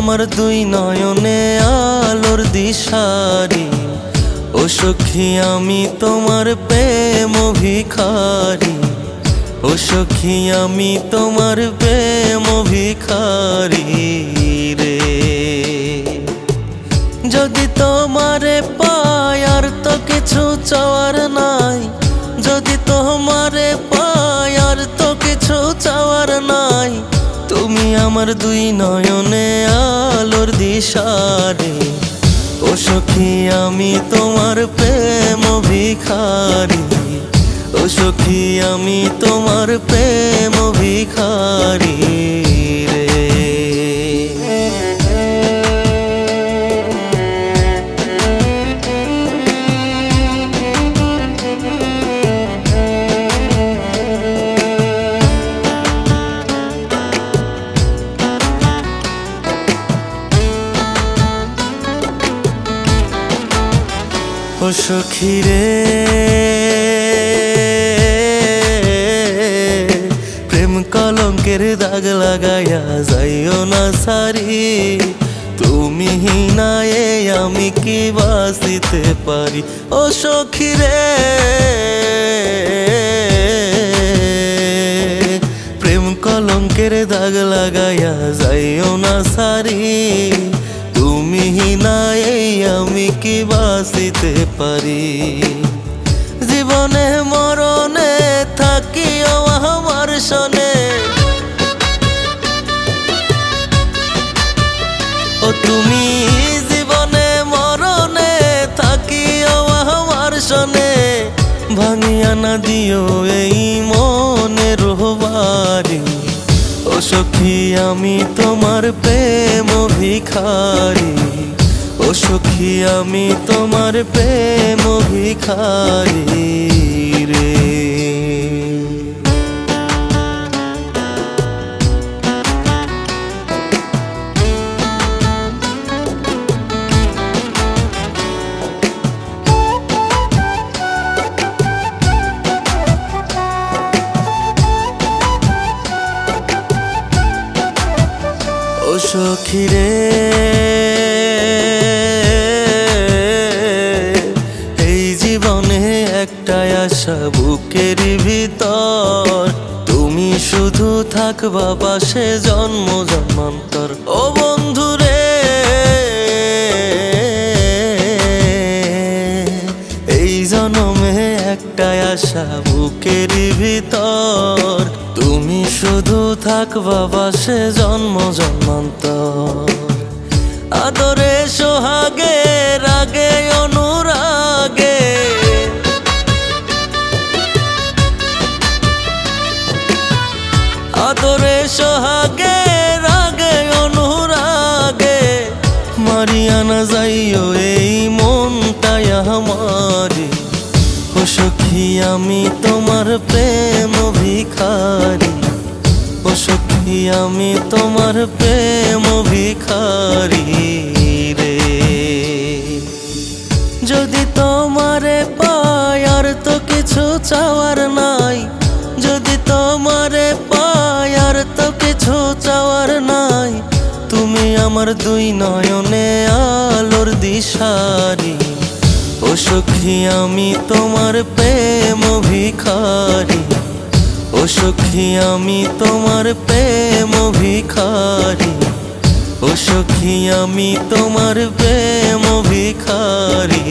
আমার দুই নয়নে আলোর দিশারি। ও সখী আমি তোমার প্রেম ভিখারি, ও সখী আমি তোমার প্রেম ভিখারি রে। যদি তোমারে পাই আর তো কিছু চাওয়ার নাই, যদি তোমারে পাই আর তো কিছু চাওয়ার নাই। তুমি আমার দুই নয়নে আলোর দিশারি। ও সখী আমি তোমার প্রেম ভিখারি, ও সখী আমি তোমার প্রেম ভিখারি রে। ও সখী রে প্রেম কলঙ্কের দাগ লাগাইয়া যাইও না সারি। তুমি নাই আমি কি বাঁচিতে পারি। ও সখী রে প্রেম কলঙ্কের দাগ লাগাইয়া যাইও না সারি। তুমি নাই আমি কি বাঁচিতে পারি। জীবনে মরণে থাকিও আমার সনে, ও তুমি জীবনে মরণে থাকিও আমার সনে। ভাঙিয়া না দিও এই মনের বাড়ি। ও সখী আমি তোমার প্রেম ভিখারি, ও সখী আমি তোমার প্রেম ভিখারি রে। ও সখী রে এই জীবনে একটাই আশা বুকের ভিতর। তুমি শুধু থাকবা পাশে জন্ম জন্মান্তর। ও বন্ধু রে এই জন্মে একটাই আশা বুকের ভিতর। তুমি শুধু থাকবা পাশে জন্ম জন্মান্তর। আদরে সোহাগে রাগে অনুরাগে, আদরে সোহাগে রাগে অনুরাগে। মারিয়া না যাইও এই মনটাই আমারি। ও সখী আমি তোমার প্রেম ভিখারি, ও সখী আমি তোমার প্রেম ভিখারি রে। যদি তোমারে পাই আর তো কিছু চাওয়ার নাই, যদি তোমারে পাই আর তো কিছু চাওয়ার নাই। তুমি আমার দুই নয়নে আলোর দিশারি। ও সখী আমি তোমার প্রেম ভিখারি, ও সখী আমি তোমার প্রেম ভিখারি, ও সখী আমি তোমার প্রেম ভিখারি।